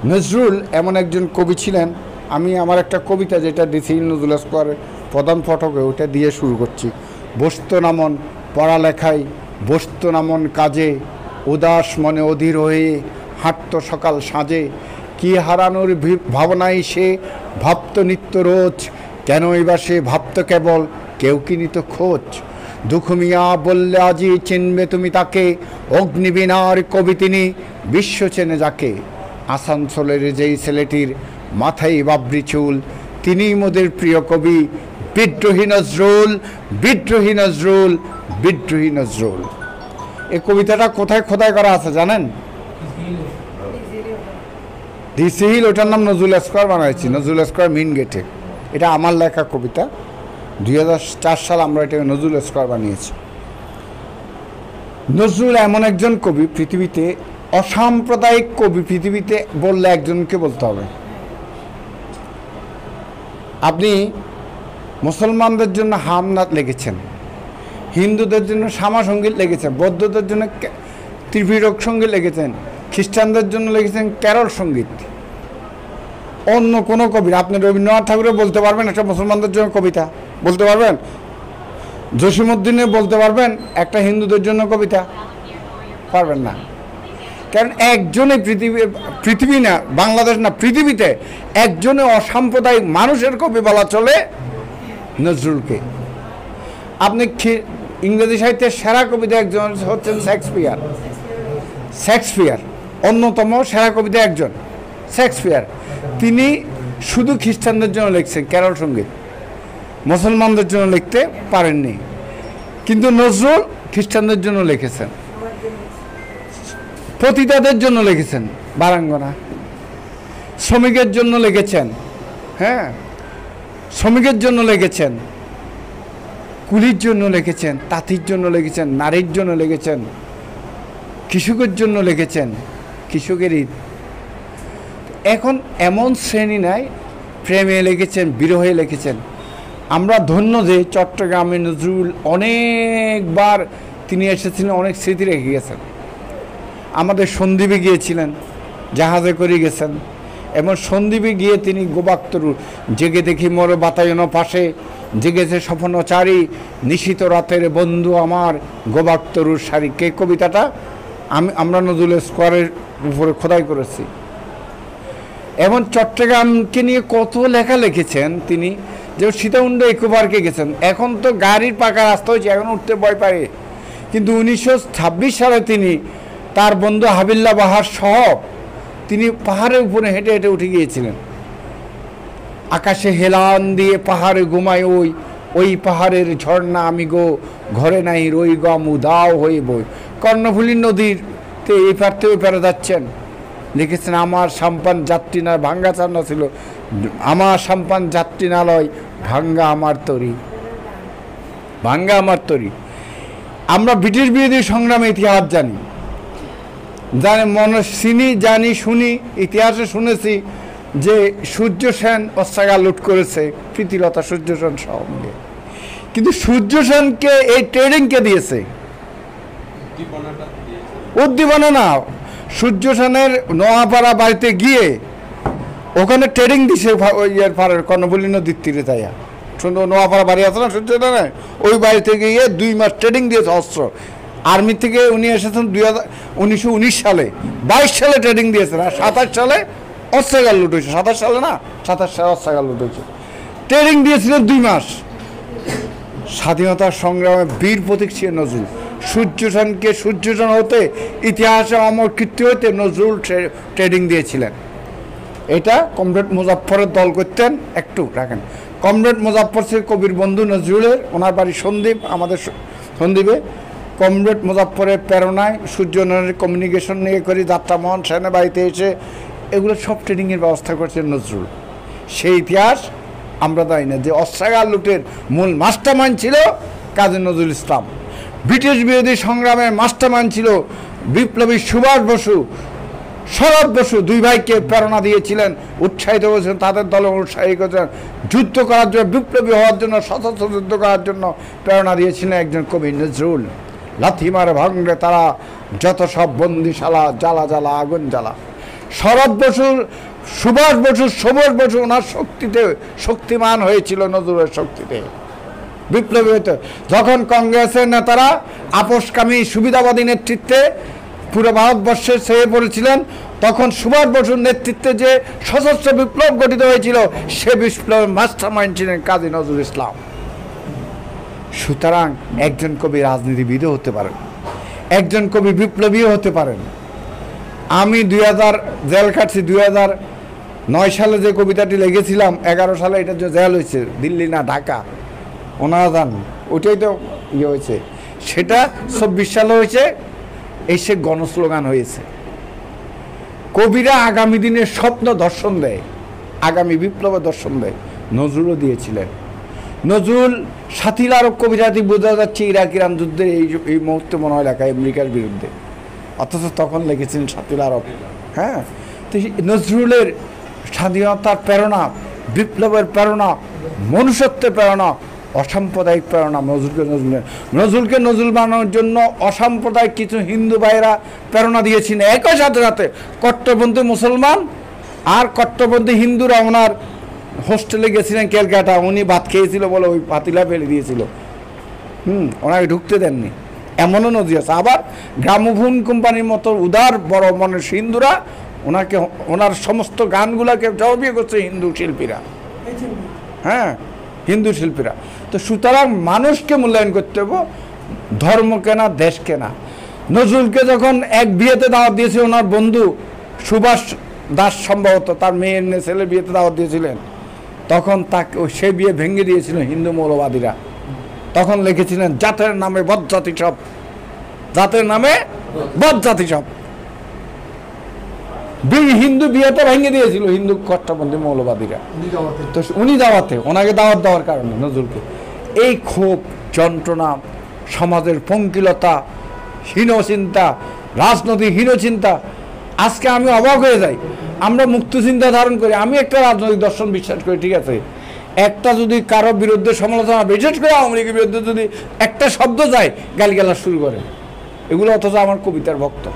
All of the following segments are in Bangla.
নজরুল এমন একজন কবি ছিলেন। আমি আমার একটা কবিতা যেটা ডিসি নজরুল স্কোয়ারের প্রধান ফটকে ওটা দিয়ে শুরু করছি। বসত নামন পড়ালেখায়, বসত নামন কাজে, উদাস মনে অধীর হয়ে হাঁটত সকাল সাঁজে। কি হারানোর ভাবনায় সে ভাবত নিত্য রোজ, কেনই বা সে ভাবত কেবল কেউ কি নিত খোঁজ। দুঃখ মিয়া বললে আজি চিনবে তুমি তাকে, অগ্নিবীণার কবি তিনি, বিশ্ব চেনে যাকে। আসানসোলের যেই ছেলেটির মাথায় বাবরি চুল, তিনিই মোদের প্রিয় কবি, বিদ্রোহী নজরুল, বিদ্রোহী নজরুল, বিদ্রোহী নজরুল। এই কবিতাটা কোথায় খোদাই করা আছে জানেন? ডিসি হিল, ওটার নাম নজরুল স্কোয়ার বানাইছি, নজরুল স্কোয়ার মেইন গেটে। এটা আমার লেখা কবিতা, 2004 সাল আমরা এটা নজরুল স্কোয়ার বানিয়েছি। নজরুল এমন একজন কবি, পৃথিবীতে অসাম্প্রদায়িক কবি পৃথিবীতে বললে একজনকে বলতে হবে। আপনি মুসলমানদের জন্য হামনাথ লিখেছেন, হিন্দুদের জন্য শ্যামা সঙ্গীত লিখেছেন, বৌদ্ধদের জন্য ত্রিপিটক সঙ্গীত লিখেছেন, খ্রিস্টানদের জন্য লিখেছেন ক্যারল সঙ্গীত। অন্য কোনো কবি, আপনি রবীন্দ্রনাথ ঠাকুরের বলতে পারবেন একটা মুসলমানদের জন্য কবিতা? বলতে পারবেন? জসিমউদ্দিনে বলতে পারবেন একটা হিন্দুদের জন্য কবিতা? পারবেন না। কারণ একজনে পৃথিবী না, বাংলাদেশ না, পৃথিবীতে একজনে অসাম্প্রদায়িক মানুষের কবি বলা চলে, নজরুলকে। আপনি ইংরেজি সাহিত্যের সেরা কবিতা একজন হচ্ছেন শেক্সপিয়ার। শেক্সপিয়ার অন্যতম সেরা কবিতা একজন, শেক্সপিয়ার। তিনি শুধু খ্রিস্টানদের জন্য লিখছেন ক্যারল সঙ্গীত, মুসলমানদের জন্য লিখতে পারেননি। কিন্তু নজরুল খ্রিস্টানদের জন্য লিখেছেন, পতিতাদের জন্য লিখেছেন বারাঙ্গনা, শ্রমিকের জন্য লিখেছেন, হ্যাঁ শ্রমিকের জন্য লিখেছেন, কুলির জন্য লিখেছেন, তাঁতির জন্য লিখেছেন, নারীর জন্য লিখেছেন, কৃষকের জন্য লিখেছেন, কৃষকের ঈদ। এখন এমন শ্রেণী নাই, প্রেমে লিখেছেন, বিরহে লিখেছেন। আমরা ধন্য যে চট্টগ্রামে নজরুল অনেকবার তিনি এসেছিলেন, অনেক স্মৃতি রেখে গেছেন। আমাদের সন্দ্বীপে গিয়েছিলেন, জাহাজে করে গেছেন, এবং সন্দ্বীপে গিয়ে তিনি গোবাক্তরু জেগে দেখি মোর বাতায়ন পাশে, জেগেছে স্বপ্নচারী নিশিত রাতের বন্ধু আমার গোবাক্তরুর শাড়ি। কে কবিতাটা আমরা নজরুল স্কোয়ারের উপরে খোদাই করেছি। এবং চট্টগ্রামকে নিয়ে কত লেখা লিখেছেন তিনি, যে সীতাকুণ্ড ইকো পার্কে গেছেন। এখন তো গাড়ির পাকা রাস্তা হয়েছে, এখন উঠতে ভয় পায়। কিন্তু 1926 সালে তিনি তার বন্ধু হাবিল্লা বাহার সহ তিনি পাহাড়ের উপরে হেঁটে হেঁটে উঠে গিয়েছিলেন। আকাশে হেলান দিয়ে পাহাড়ে ঘুমায় ওই পাহাড়ের ঝর্ণা আমি গো, ঘরে নাই রই গম উদাও হয়ে বই। কর্ণফুলী নদীতে এই পার থেকে ওই পারে যাচ্ছেন, লিখেছেন আমার সাম্পান যাত্রী না, ভাঙ্গা চান্না ছিল, আমার সাম্পান যাত্রী নালয় ভাঙ্গা আমার তরি, ভাঙ্গা আমার তরি। আমরা ব্রিটিশ বিরোধী সংগ্রামে ইতিহাস জানি, জানি শুনি, ইতিহাসে শুনেছি যে সূর্য সেন অস্ত্রাগার লুট করেছে প্রীতিলতা সূর্য সেন সঙ্গে। কিন্তু সূর্য সেনকে এই ট্রেনিংকে দিয়েছে, উদ্দীপনা না। সূর্য সেনের নোয়াপাড়া বাড়িতে গিয়ে ওখানে ট্রেনিং দিছে, ওই পাড়ার কর্ণফুলী নদীর তীরে তাইয়া সুন্দর নোয়াপাড়া বাড়ি আছে না সূর্য সেনের, ওই বাড়িতে গিয়ে 2 মাস ট্রেনিং দিয়েছে অস্ত্র। আর্মি থেকে উনি এসেছেন 1919 সালে, 22 সালে ট্রেনিং দিয়েছেন, আর 27 সালে অস্ত্রাগার লুট হয়েছে। 27 সালে না, 27 সালে অস্ত্রাগার লুট হয়েছে। ট্রেনিং দিয়েছিলেন 2 মাস। স্বাধীনতার সংগ্রামে বীর প্রতীক ছিলেন নজরুল। সূর্য সেনকে সূর্য সেন হতে, ইতিহাসে অমর কীর্তি হতে নজরুল ট্রেনিং দিয়েছিলেন। এটা কমরেড মুজাফফরের দল করতেন। একটু রাখেন, কমরেড মুজাফফর ছিল কবির বন্ধু নজরুলের, ওনার বাড়ি সন্দ্বীপ, আমাদের সন্দ্বীপে। কমরেড মুজাফফরের প্রেরণায় সূর্যনারায়ণের কমিউনিকেশন নিয়ে করি যাত্রামোহন সেনের বাড়িতে এসে এগুলো সব ট্রেনিংয়ের ব্যবস্থা করছেন নজরুল। সেই ইতিহাস আমরা জানি না যে অস্ত্রাগার লুটের মূল মাস্টারমাইন্ড ছিল কাজী নজরুল ইসলাম। ব্রিটিশ বিরোধী সংগ্রামের মাস্টারমাইন্ড ছিল বিপ্লবী সুভাষ বসু, শরৎ বসু। 2 ভাইকে প্রেরণা দিয়েছিলেন, উৎসাহিত করেছেন, তাদের দলে উৎসাহিত করেছেন যুদ্ধ করার জন্য, বিপ্লবী হওয়ার জন্য, সশস্ত্র যুদ্ধ করার জন্য প্রেরণা দিয়েছিলেন একজন কবি নজরুল। লাথি মারে ভাঙলে তারা যত সব বন্দিশালা, জ্বালা জ্বালা আগুন জ্বালা। শরৎ বসু, সুভাষ বসু, সুভাষ বসু ওনার শক্তিতে শক্তিমান হয়েছিল, নজরুলের শক্তিতে বিপ্লবী হইতে। যখন কংগ্রেসের নেতারা আপোষকামী সুবিধাবাদী নেতৃত্বে পুরো ভারতবর্ষে ছেয়ে পড়েছিলেন, তখন সুভাষ বসুর নেতৃত্বে যে সশস্ত্র বিপ্লব গঠিত হয়েছিল, সে বিপ্লবের মাস্টার মাইন্ড ছিলেন কাজী নজরুল ইসলাম। সুতরাং একজন কবি রাজনীতিবিদও হতে পারেন, একজন কবি বিপ্লবীও হতে পারেন। আমি 2000 জেল কাটছি, 2009 সালে যে কবিতাটি লিখেছিলাম, 11 সালে এটা যে জেল হয়েছে, দিল্লি না ঢাকা ওনারা জান, ওইটাই তো ইয়ে হয়েছে। সেটা 24 সালে হয়েছে, এই সে গণস্লোগান হয়েছে। কবিরা আগামী দিনের স্বপ্ন দর্শন দেয়, আগামী বিপ্লবের দর্শন দেয়। নজরুলও দিয়েছিলেন। নজরুল সাথীল আরব কবিতাটি বোঝা যাচ্ছে ইরাক ইরান যুদ্ধের এই মুহূর্তে মনে হয় লেখা আমেরিকার বিরুদ্ধে, অথচ তখন লিখেছেন সাথীল আরব। হ্যাঁ, তো নজরুলের স্বাধীনতার প্রেরণা, বিপ্লবের প্রেরণা, মনুষ্যত্বের প্রেরণা, অসাম্প্রদায়িক প্রেরণা নজরুলকে নজরুল বানানোর জন্য অসাম্প্রদায়িক কিছু হিন্দু ভাইয়েরা প্রেরণা দিয়েছিলেন। একই সাথে সাথে কট্টরপন্থী মুসলমান আর কট্টরপন্থী হিন্দুরা ওনার হোস্টেলে গেছিলেন ক্যালকাটা, উনি ভাত খেয়েছিল বলে ওই পাতিলা ফেলে দিয়েছিল, ওনাকে ঢুকতে দেননি, এমনও নদী আছে। আবার গ্রামোফোন কোম্পানির মতো উদার বড় মনের হিন্দুরা ওনাকে, ওনার সমস্ত গানগুলাকে জবাবিয়ে করছে হিন্দু শিল্পীরা, হ্যাঁ হিন্দু শিল্পীরা। তো সুতরাং মানুষকে মূল্যায়ন করতে হবে, ধর্মকে না, দেশকে না। নজরুলকে যখন এক বিয়েতে দাওয়াত দিয়েছে ওনার বন্ধু সুভাষ দাস, সম্ভবত তার মেয়ের ছেলে বিয়েতে দাওয়াত দিয়েছিলেন, তখন তাকে সে বিয়ে ভেঙে দিয়েছিল হিন্দু মৌলবাদীরা। তখন লিখেছিলেন জাতের নামে বদজাতি সব, জাতের নামে বদজাতি সব। হিন্দু বিয়েটা ভেঙে দিয়েছিল হিন্দু কট্টরপন্থী মৌলবাদীরা। তো উনি দাওয়াতে, ওনাকে দাওয়াত দেওয়ার কারণে নজরুলকে এই ক্ষোভ, যন্ত্রণা, সমাজের পঙ্কিলতা, হীনচিন্তা, রাজনৈতিক হীনচিন্তা, আজকে আমি অবাক হয়ে যাই। আমরা মুক্ত চিন্তা ধারণ করি, আমি একটা রাজনৈতিক দর্শন বিশ্বাস করি, ঠিক আছে, একটা যদি কারো বিরুদ্ধে সমালোচনা, বিশেষ করে আওয়ামী লীগের বিরুদ্ধে যদি একটা শব্দ যায়, গালিগালাজ শুরু করে, এগুলো অথচ আমার কবিতার ভক্ত।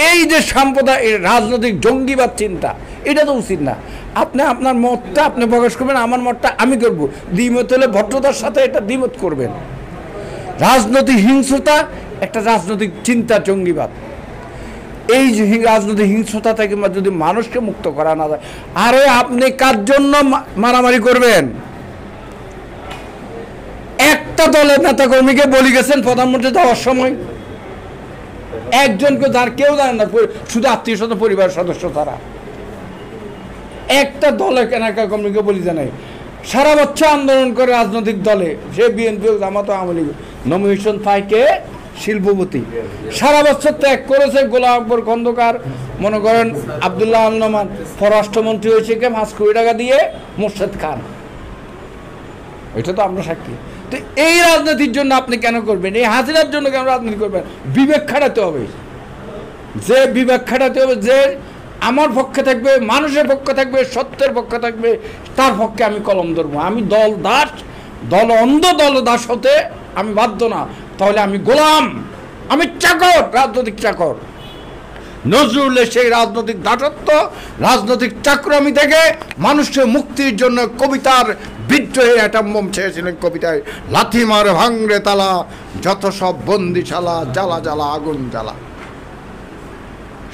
এই যে সাম্প্রদায়িক রাজনৈতিক জঙ্গিবাদ চিন্তা, এটা তো উচিত না। আপনি আপনার মতটা আপনি প্রকাশ করবেন, আমার মতটা আমি করব, দ্বিমত হলে ভদ্রতার সাথে এটা দ্বিমত করবেন। রাজনৈতিক হিংস্রতা একটা রাজনৈতিক চিন্তা, জঙ্গিবাদ। এই যে রাজনৈতিক হিংস্রতা থেকে যদি মানুষকে মুক্ত করা না যায়, আরে আপনি কার জন্য মারামারি করবেন? একটা দলের নেতা কর্মীকে বলে গেছেন প্রধানমন্ত্রী যাওয়ার সময়, একজনকে যার কেউ জানে না, শুধু আত্মীয় স্বজন পরিবারের সদস্য তারা, একটা দলের নেতা কর্মীকে বলি জানাই, সারা বছর আন্দোলন করে রাজনৈতিক দলে, সে বিএনপি, জামাত, আওয়ামী লীগ, নমিনেশন পাইকে শিল্পপতি, সারা বছর ত্যাগ করেছে। গোলাম আকবর খন্দকার, মনে করেন আব্দুল্লাহ আল নোমান পররাষ্ট্রমন্ত্রী হয়েছে কে 5 কোটি টাকা দিয়ে, মোর্শেদ খান, এটা তো আমরা সাক্ষী। তো এই রাজনীতির জন্য আপনি কেন করবেন? এই হাজিরার জন্য কেন রাজনীতি করবেন? বিবেক খাটাতে হবে, যে বিবেক খাটাতে হবে, যে আমার পক্ষে থাকবে, মানুষের পক্ষে থাকবে, সত্যের পক্ষে থাকবে, তার পক্ষে আমি কলম ধরবো। আমি দল দাস, দল অন্ধ, দল দাস হতে আমি বাধ্য না, তাহলে আমি গোলাম, আমি চাকর, রাজনৈতিক চাকর। নজরুলের সেই রাজনৈতিক দাসত্ব, রাজনৈতিক চাকরামি থেকে মানুষের মুক্তির জন্য কবিতার বিদ্রোহে একটা মোম ছেড়েছিলেন কবিতায়, লাথি মার ভাঙরে তালা, যত সব বন্দিশালা, জ্বালা জ্বালা আগুন জ্বালা।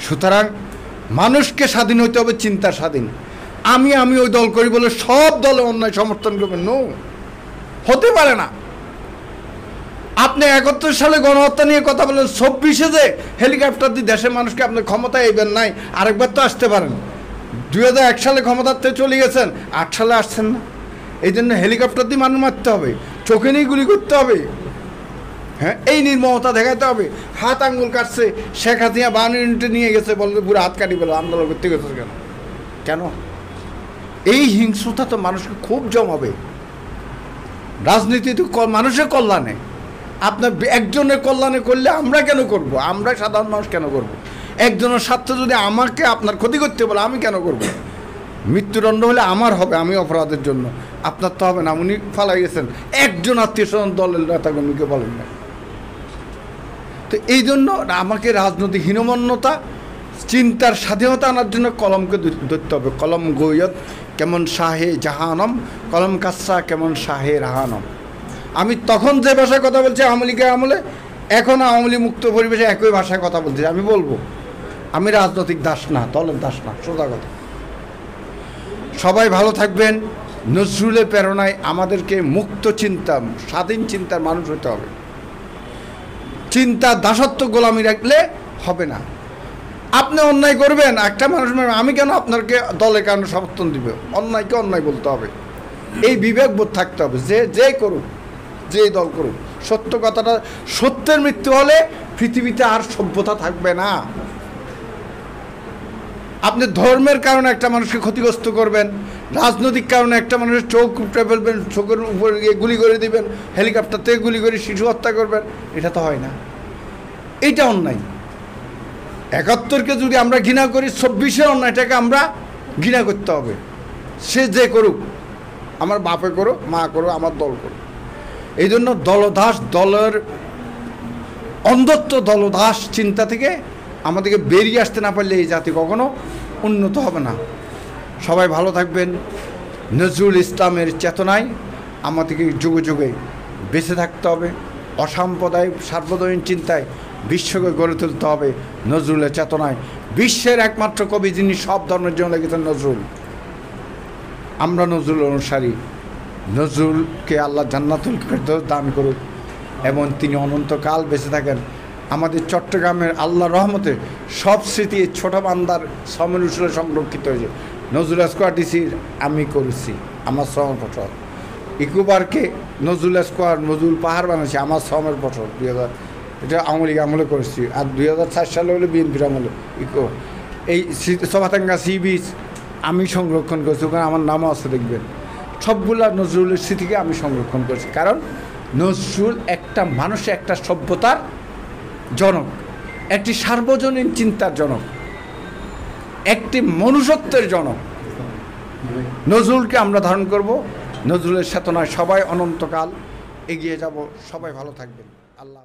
সুতরাং মানুষকে স্বাধীন হইতে হবে, চিন্তা স্বাধীন। আমি ওই দল করি বলে সব দলে অন্যায় সমর্থন করবেন, নো, হতে পারে না। আপনি 71 সালে গণহত্যা নিয়ে কথা বলেন, 26-এ যে হেলিকপ্টার দিয়ে দেশের মানুষকে আপনি ক্ষমতায় এইবার নাই, আরেকবার তো আসতে পারেন। 2001 সালে ক্ষমতাতে চলে গেছেন, 8 সালে আসছেন না। এই জন্য হেলিকপ্টার দিয়ে মানুষ মারতে হবে, চোখে নিয়ে গুলি করতে হবে, হ্যাঁ, এই নির্মমতা দেখাতে হবে। হাত আঙ্গুল কাটছে, শেখ হাসিনা 52 ইউনিটে নিয়ে গেছে, বলতে পুরো হাত কাটি বলে আন্দোলন করতে গেছে কেন? কেন? এই হিংস্রতা তো মানুষকে খুব জমাবে। রাজনীতি তো মানুষের কল্যাণে, আপনার একজনের কল্যাণে করলে আমরা কেন করব? আমরা সাধারণ মানুষ কেন করব? একজনের স্বার্থে যদি আমাকে আপনার ক্ষতি করতে বলে আমি কেন করব? মৃত্যুদণ্ড হলে আমার হবে, আমি অপরাধের জন্য, আপনার তো হবে না। উনি ফালাই গেছেন, একজন আত্মীয় স্বজন দলের নেতাকর্মীকে বলেন না। তো এই জন্য আমাকে রাজনৈতিক হীনমন্যতা, চিন্তার স্বাধীনতা আনার জন্য কলমকে ধরতে হবে। কলম গৈয়ত কেমন শাহে জাহানম, কলম কাসা কেমন শাহে রাহানম। আমি তখন যে ভাষায় কথা বলছি আওয়ামী লীগের আমলে, এখন আওয়ামী লীগ মুক্ত পরিবেশে একই ভাষায় কথা বলছি। আমি বলবো আমি রাজনৈতিক দাস না, দলের দাস না, সোজা কথা। সবাই ভালো থাকবেন। নজরুলের প্রেরণায় আমাদেরকে মুক্ত চিন্তা, স্বাধীন চিন্তার মানুষ হতে হবে। চিন্তা দাসত্ব গোলামি রাখলে হবে না। আপনি অন্যায় করবেন, একটা মানুষ আমি কেন আপনাকে দলের কারণে সমর্থন দিবে? অন্যায়কে অন্যায় বলতে হবে, এই বিবেকবোধ থাকতে হবে। যে করুক, যে দল করুক, সত্য কথাটা, সত্যের মৃত্যু হলে পৃথিবীতে আর সভ্যতা থাকবে না। আপনি ধর্মের কারণে একটা মানুষকে ক্ষতিগ্রস্ত করবেন, রাজনৈতিক কারণে একটা মানুষের চোখ উপড়ে ফেলবেন, চোখের উপর গিয়ে গুলি করে দিবেন, হেলিকপ্টার থেকে গুলি করে শিশু হত্যা করবেন, এটা তো হয় না। এইটা অন্যায়। ৭১কে যদি আমরা ঘৃণা করি, ২৪-এর অন্যায়টাকে আমরা ঘৃণা করতে হবে। সে যে করুক, আমার বাপে করো, মা করো, আমার দল করো। এই জন্য দলদাস, দলের অন্ধত্ব, দলদাস চিন্তা থেকে আমাদেরকে বেরিয়ে আসতে না পারলে এই জাতি কখনো উন্নত হবে না। সবাই ভালো থাকবেন। নজরুল ইসলামের চেতনায় আমাদেরকে যুগে যুগে বেঁচে থাকতে হবে। অসাম্প্রদায়িক সার্বজনীন চিন্তায় বিশ্বকে গড়ে তুলতে হবে নজরুলের চেতনায়। বিশ্বের একমাত্র কবি যিনি সব ধর্মের জন্য লিখেছেন নজরুল। আমরা নজরুল অনুসারী। নজরুলকে আল্লাহ জান্নাতুল ফেরদৌস দান করুক এবং তিনি অনন্তকাল বেঁচে থাকেন। আমাদের চট্টগ্রামের আল্লাহ রহমতে সব স্মৃতি ছোট বান্দার শ্রমের উসুলে সংরক্ষিত হয়েছে। নজরুল স্কোয়ার ডিসির আমি করেছি, আমার শ্রমের ফসল। ইকো পার্কে নজরুল স্কোয়ার, নজরুল পাহাড় বানিয়েছি, আমার শ্রমের ফসল। 2000 এটা আওয়ামী লীগ আমলে করেছি। আর 2004 সালে হলে বিএনপির আমলে ইকো। এই সবাতাঙ্গা সি বিচ আমি সংরক্ষণ করেছি, ওখানে আমার নামও আছে, দেখবেন। সবগুলা নজরুলের স্মৃতিকে আমি সংরক্ষণ করেছি। কারণ নজরুল একটা মানুষের, একটা সভ্যতার জনক, একটি সার্বজনীন চিন্তার জনক, একটি মনুষ্যত্বের জনক। নজরুলকে আমরা ধারণ করব। নজরুলের চেতনায় সবাই অনন্তকাল এগিয়ে যাব। সবাই ভালো থাকবেন। আল্লাহ।